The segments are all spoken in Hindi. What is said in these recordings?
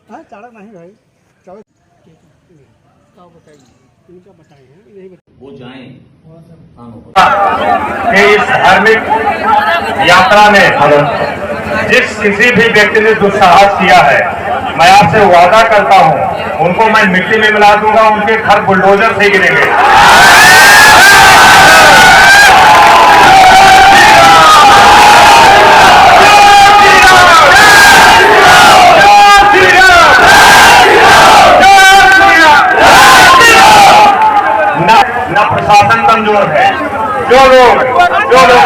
हाँ चाड़क नहीं भाई, चौबीस बताइए इनका बताइए यही वो जाएं कि इस धार्मिक यात्रा में जिस किसी भी व्यक्ति ने दुस्साहस किया है, मैं आपसे वादा करता हूं उनको मैं मिट्टी में मिला दूंगा, उनके घर बुलडोजर से गिरेंगे। न प्रशासन कमजोर है। जो लोग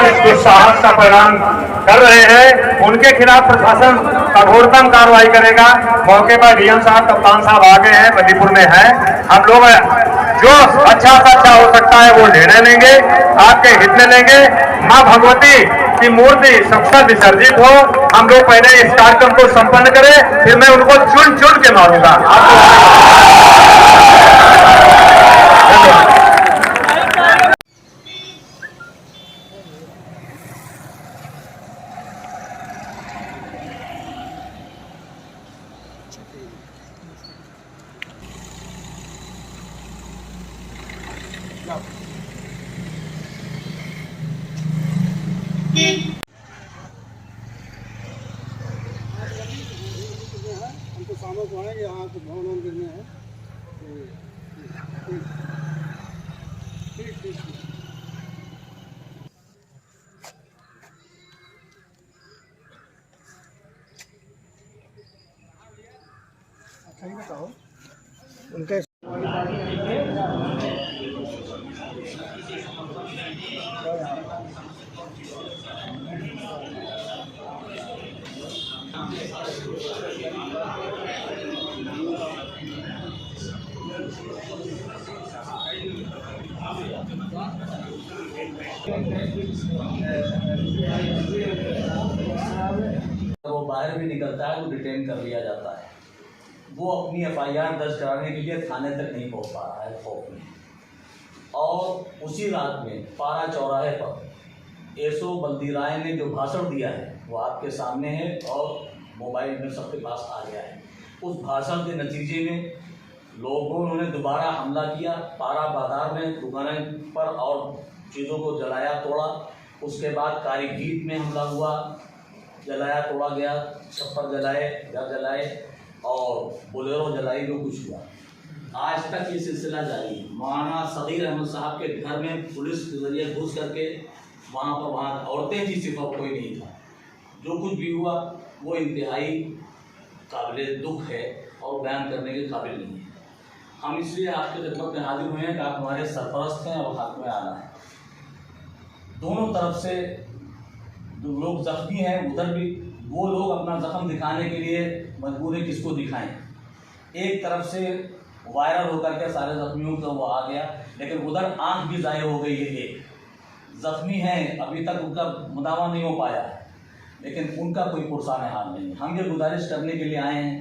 इस दुस्साहस का परिणाम कर रहे हैं उनके खिलाफ प्रशासन कठोरतम कार्रवाई करेगा। मौके पर डीएम साहब, कप्तान साहब आ गए हैं, बंदीपुर में हैं। हम लोग जो अच्छा से अच्छा हो सकता है वो निर्णय लेंगे, आपके हित में लेंगे। मां भगवती की मूर्ति सबसे विसर्जित हो। हम लोग पहले इस कार्यक्रम को संपन्न करें, फिर मैं उनको चुन चुन के मारूंगा। हमको शाम को आएंगे, यहाँ तो भवन गिरने हैं। ठीक ठीक अच्छा ही बताओ उनके वो बाहर भी निकलता है तो डिटेन कर लिया जाता है। वो अपनी एफआईआर दर्ज कराने के लिए थाने तक नहीं पहुंच पा रहा है खौफ में। और उसी रात में पारा चौराहे पर एसओ बल्दी राय ने जो भाषण दिया है वो आपके सामने है और मोबाइल में सबके पास आ गया है। उस भाषण के नतीजे में लोगों ने दोबारा हमला किया, पारा बाजार में दुकानें पर और चीज़ों को जलाया तोड़ा। उसके बाद कारीगीत में हमला हुआ, जलाया तोड़ा गया, छप्पर जलाए, घर जलाए और बोलेरो जलाई, जो कुछ हुआ। आज तक ये सिलसिला जारी है। मौलाना सगीर अहमद साहब के घर में पुलिस के जरिए घुस करके वहाँ औरतें थी, सिर्फ और कोई नहीं था। जो कुछ भी हुआ वो इंतहाई काबिल दुख है और बयान करने के काबिल नहीं है। हम इसलिए आपके खिदमत में हाजिर हुए हैं कि आप हमारे सरपरस्त हैं और हाथ में आना है। दोनों तरफ से जो लोग जख्मी हैं उधर भी वो लोग अपना जख्म दिखाने के लिए मजबूर है, किसको दिखाएं। एक तरफ से वायरल होकर के सारे जख्मियों का वो आ गया, लेकिन उधर आंख भी ज़ाहिर हो गई है। एक जख्मी हैं, अभी तक उनका मुदावा नहीं हो पाया है, लेकिन उनका कोई पुरसान हाल नहीं है। हम ये गुजारिश करने के लिए आए हैं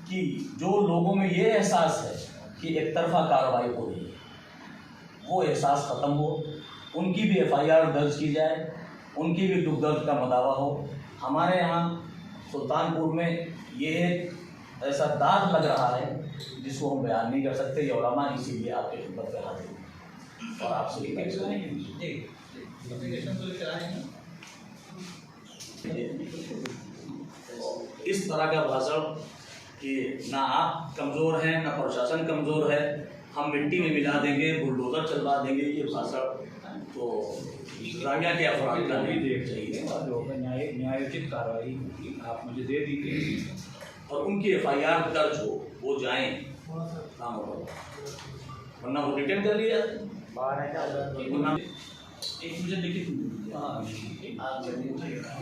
कि जो लोगों में ये एहसास है कि एक तरफा कार्रवाई हो रही है, वो एहसास ख़त्म हो, उनकी भी एफआईआर दर्ज की जाए, उनकी भी दुख दर्द का मुदावा हो। हमारे यहाँ सुल्तानपुर में ये एक ऐसा दाग लग रहा है जिसको हम बयान नहीं कर सकते। ये उलमा इसीलिए आपके खिदमत में हाजिर हैं और आपसे भी इस तरह का भाषण कि ना आप कमज़ोर हैं ना प्रशासन कमज़ोर है, हम मिट्टी में मिला देंगे, बुलडोजर चलवा देंगे, ये भाषण तो रामिया के अफराद का नहीं देख चाहिए। न्यायोचित कार्रवाई आप मुझे दे दीजिए और उनकी एफआईआर दर्ज हो, वो जाएं काम हो, वरना वो रिटर्न कर लिया। एक मुझे लिखित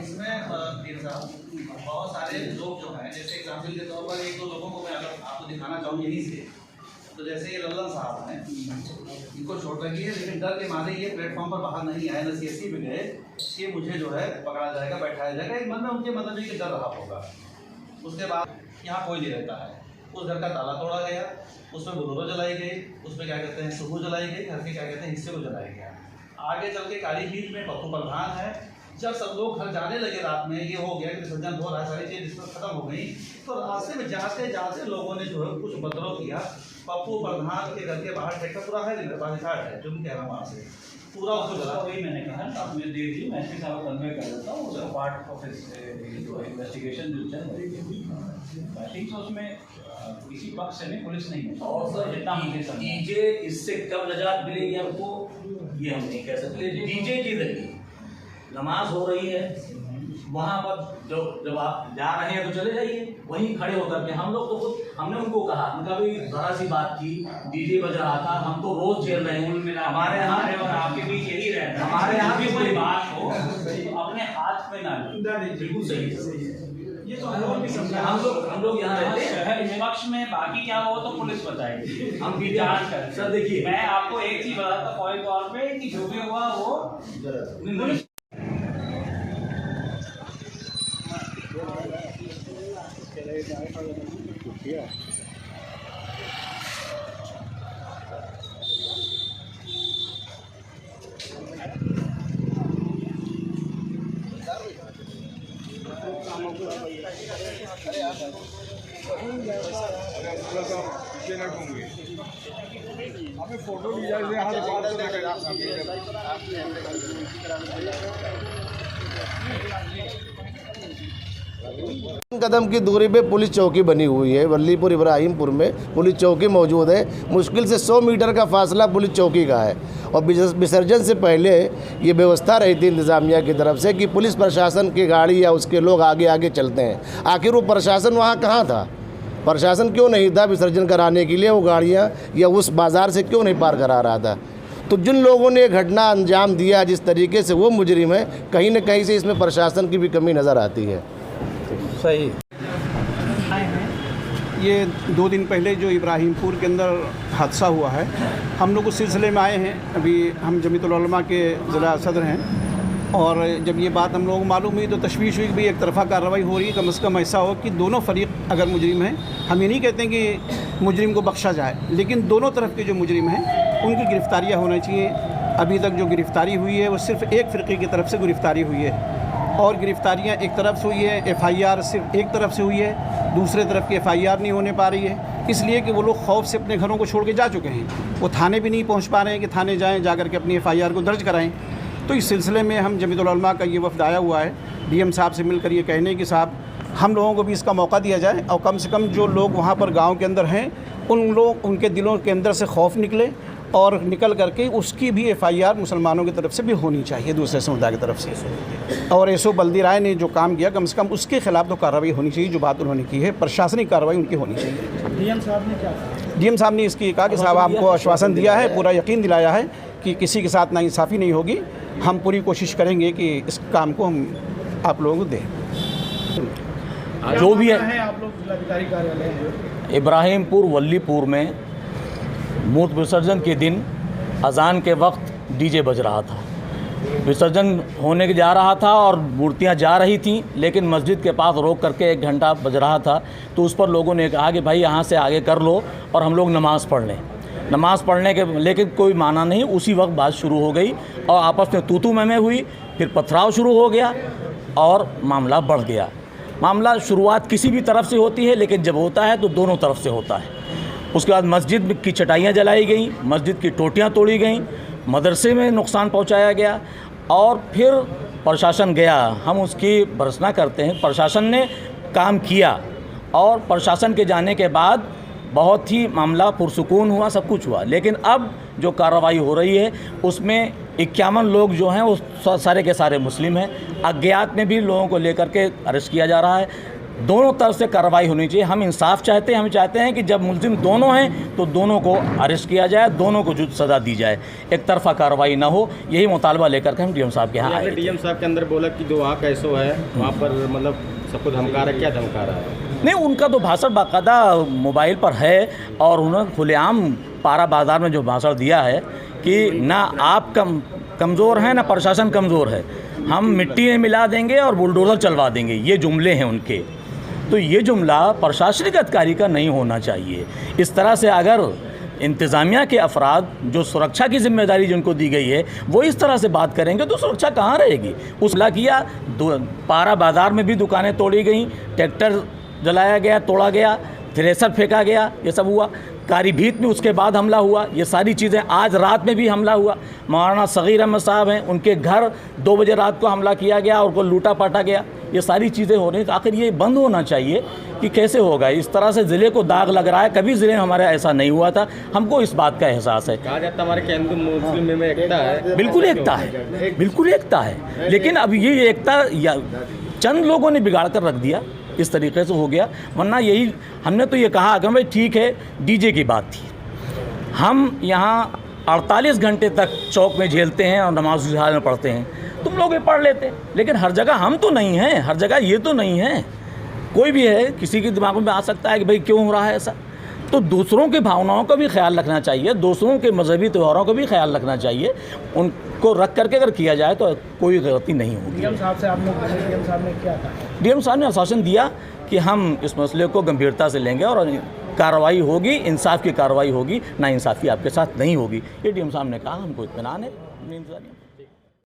इसमें बहुत सारे लोग जो हैं, जैसे एग्जाम्पल के तौर पर एक दो लोगों को मैं अगर आपको दिखाना चाहूँ यहीं से, तो जैसे ये लल्लन साहब हैं, इनको चोट लगी है, लेकिन डर के मारे ये प्लेटफॉर्म पर बाहर नहीं आए, न सीएससी पे गए कि मुझे जो है पकड़ा जाएगा, बैठाया जाएगा। एक मन में उनके मतलब ये डर रहा होगा। उसके बाद यहाँ कोई नहीं रहता है, उस घर का ताला तोड़ा गया, उसमें बुलोरो जलाई गई, उसमें क्या कहते हैं सुबह जलाई गई, घर के क्या कहते हैं हिस्से को जलाया गया। आगे चल के कालीगीत में पप्पू प्रधान है, जब सब लोग घर जाने लगे रात में, ये हो गया कि विसर्जन हो रहा है, सारी चीज़ डिस्कस खत्म हो गई, तो रास्ते में जाते जाते लोगों ने जो है कुछ उपद्रव किया। पप्पू प्रधान के घर के बाहर ट्रैक्टर पूरा है, मेरे पास रिकॉर्ड है, जो मैं कह रहा हूँ वहाँ से पूरा उसको जला। वही मैंने कहा आप मुझे दे दी, मैं एसपी साहब को कन्वे कर देता हूँ, उसका पार्ट ऑफ इन्वेस्टिगेशन जो चल रही है। आई थिंक उसमें किसी पक्ष से नहीं, पुलिस नहीं है। और सर जितना मुझे समझ डीजे इससे कब नजात मिलेगी आपको ये हम नहीं कह सकते। डीजे के जरिए नमाज हो रही है, वहाँ पर जब आप जा रहे हैं तो चले जाइए, वहीं खड़े होकर के हम लोग तो खुद हमने उनको कहा, उनका भी जरा सी बात की, डीजे बज रहा था, हम तो रोज झेल रहे हैं, हमारे यहाँ और आपके बीच यही रहता है, हमारे यहाँ भी कोई बात हो तो अपने हाथ में ना लो। बिल्कुल सही। ये तो हम लोग भी समझा, हम लोग यहाँ रहते हैं, शहर निष्पक्ष में बाकी क्या हो तो पुलिस बताएगी, हम भी जांच करें। सर देखिए, मैं आपको एक चीज बताता फौरी तौर पे कि जो भी हुआ वो पुलिस हमें फोटो ली जाए हाथ कदम की दूरी पे पुलिस चौकी बनी हुई है। वल्लीपुर इब्राहिमपुर में पुलिस चौकी मौजूद है। मुश्किल से 100 मीटर का फासला पुलिस चौकी का है। और विसर्जन से पहले ये व्यवस्था रही थी इंतज़ामिया की तरफ से कि पुलिस प्रशासन की गाड़ी या उसके लोग आगे आगे चलते हैं। आखिर वो प्रशासन वहाँ कहाँ था? प्रशासन क्यों नहीं था विसर्जन कराने के लिए? वो गाड़ियाँ या उस बाज़ार से क्यों नहीं पार करा रहा था? तो जिन लोगों ने घटना अंजाम दिया जिस तरीके से वो मुजरिम है, कहीं न कहीं से इसमें प्रशासन की भी कमी नज़र आती है। सही ये 2 दिन पहले जो इब्राहिमपुर के अंदर हादसा हुआ है, हम लोग उस सिलसिले में आए हैं। अभी हम जमीयतुल उलमा के ज़िला सदर हैं और जब ये बात हम लोगों को मालूम हुई तो तशवीश हुई कि भाई एक तरफ़ा कार्रवाई हो रही है। कम से कम ऐसा हो कि दोनों फरीक अगर मुजरिम हैं, हम ये नहीं कहते हैं कि मुजरिम को बख्शा जाए, लेकिन दोनों तरफ के जो मुजरिम हैं उनकी गिरफ़्तारियाँ होनी चाहिए। अभी तक जो गिरफ़्तारी हुई है वो सिर्फ़ एक फ़िरक़े की तरफ से गिरफ़्तारी हुई है और गिरफ़्तारियाँ एक तरफ से हुई है, FIR सिर्फ एक तरफ से हुई है, दूसरे तरफ की FIR नहीं होने पा रही है, इसलिए कि वो लोग खौफ से अपने घरों को छोड़ के जा चुके हैं। वो थाने भी नहीं पहुंच पा रहे हैं कि थाने जाएं, जाकर के अपनी FIR को दर्ज कराएं। तो इस सिलसिले में हम जमीयतुल उलमा का ये वफ़द आया हुआ है DM साहब से मिलकर ये कहने कि साहब हम लोगों को भी इसका मौका दिया जाए और कम से कम जो लोग वहाँ पर गाँव के अंदर हैं उनके दिलों के अंदर से खौफ निकले और निकल करके उसकी भी FIR मुसलमानों की तरफ से भी होनी चाहिए, दूसरे समुदाय की तरफ से। और एसओ बल्दी राय ने जो काम किया, कम से कम उसके खिलाफ तो कार्रवाई होनी चाहिए जो बात उन्होंने की है, प्रशासनिक कार्रवाई उनकी होनी चाहिए। DM साहब ने क्या कहा? DM साहब ने इसकी कहा कि साहब आपको आश्वासन दिया है, पूरा यकीन दिलाया है कि किसी के साथ नाइंसाफ़ी नहीं होगी। हम पूरी कोशिश करेंगे कि इस काम को हम आप लोगों को दें। जो भी है, आप लोग जिलाधिकारी कार्यालय हैं, इब्राहिमपुर वल्लीपुर में मूर्ति विसर्जन के दिन अजान के वक्त डीजे बज रहा था। विसर्जन होने के जा रहा था और मूर्तियां जा रही थीं, लेकिन मस्जिद के पास रोक करके 1 घंटा बज रहा था। तो उस पर लोगों ने कहा कि भाई यहाँ से आगे कर लो और हम लोग नमाज़ पढ़ लें। नमाज़ पढ़ने के लेकिन कोई माना नहीं। उसी वक्त बात शुरू हो गई और आपस में तू-तू मैं हुई, फिर पथराव शुरू हो गया और मामला बढ़ गया। मामला शुरुआत किसी भी तरफ से होती है, लेकिन जब होता है तो दोनों तरफ से होता है। उसके बाद मस्जिद की चटाइयाँ जलाई गई, मस्जिद की टोटियाँ तोड़ी गईं, मदरसे में नुकसान पहुँचाया गया और फिर प्रशासन गया। हम उसकी भर्त्सना करते हैं, प्रशासन ने काम किया और प्रशासन के जाने के बाद बहुत ही मामला पुरसुकून हुआ, सब कुछ हुआ। लेकिन अब जो कार्रवाई हो रही है उसमें 51 लोग जो हैं वो सारे के सारे मुस्लिम हैं। अज्ञात में भी लोगों को लेकर के अरेस्ट किया जा रहा है। दोनों तरफ से कार्रवाई होनी चाहिए। हम इंसाफ चाहते हैं, हम चाहते हैं कि जब मुल्जिम दोनों हैं तो दोनों को अरेस्ट किया जाए, दोनों को जो सज़ा दी जाए, एक तरफा कार्रवाई ना हो। यही मुतालबा लेकर के हम DM साहब के यहाँ आए। DM साहब के अंदर बोला कि जो वहाँ का एसओ है वहाँ पर मतलब सबको धमका रहा है, क्या धमका रहा है? नहीं, उनका तो भाषण बाकायदा मोबाइल पर है और उन्होंने खुलेआम पारा बाज़ार में जो भाषण दिया है कि ना आप कमज़ोर हैं ना प्रशासन कमज़ोर है, हम मिट्टी में मिला देंगे और बुलडोज़र चलवा देंगे, ये जुमले हैं उनके। तो ये जुमला प्रशासनिक अधिकारी का नहीं होना चाहिए। इस तरह से अगर इंतज़ामिया के अफराद जो सुरक्षा की जिम्मेदारी जिनको दी गई है वो इस तरह से बात करेंगे तो सुरक्षा कहाँ रहेगी। उसला किया, पारा बाज़ार में भी दुकानें तोड़ी गई, ट्रैक्टर जलाया गया, तोड़ा गया, थ्रेसर फेंका गया, ये सब हुआ। कारीभीत में उसके बाद हमला हुआ, ये सारी चीज़ें। आज रात में भी हमला हुआ, मौलाना सगीर अहमद साहब हैं, उनके घर 2 बजे रात को हमला किया गया और उनको लूटा पाटा गया। ये सारी चीज़ें हो रही, तो आखिर ये बंद होना चाहिए कि कैसे होगा। इस तरह से ज़िले को दाग लग रहा है, कभी ज़िले में हमारे ऐसा नहीं हुआ था, हमको इस बात का एहसास है। कहा जाता है हमारे हिंदू मुस्लिम में एकता है, बिल्कुल एकता है, बिल्कुल एकता है, लेकिन अब ये एकता या चंद लोगों ने बिगाड़ कर रख दिया, इस तरीके से हो गया। वरना यही हमने तो ये कहा कि भाई ठीक है, डीजे की बात थी, हम यहाँ 48 घंटे तक चौक में झेलते हैं और नमाज उस हाल में पढ़ते हैं, तुम लोग ये पढ़ लेते हैं, लेकिन हर जगह हम तो नहीं हैं, हर जगह ये तो नहीं है। कोई भी है, किसी के दिमाग में आ सकता है कि भाई क्यों हो रहा है ऐसा। तो दूसरों की भावनाओं का भी ख्याल रखना चाहिए, दूसरों के मजहबी त्योहारों का भी ख्याल रखना चाहिए। उनको रख करके अगर किया जाए तो कोई गलती नहीं होगी। डीएम साहब से आपने डीएम साहब ने क्या कहा? डीएम साहब ने आश्वासन दिया कि हम इस मसले को गंभीरता से लेंगे और कार्रवाई होगी, इंसाफ की कार्रवाई होगी, ना इंसाफ़ी आपके साथ नहीं होगी। ये डीएम साहब ने कहा, हमको इत्मीनान है।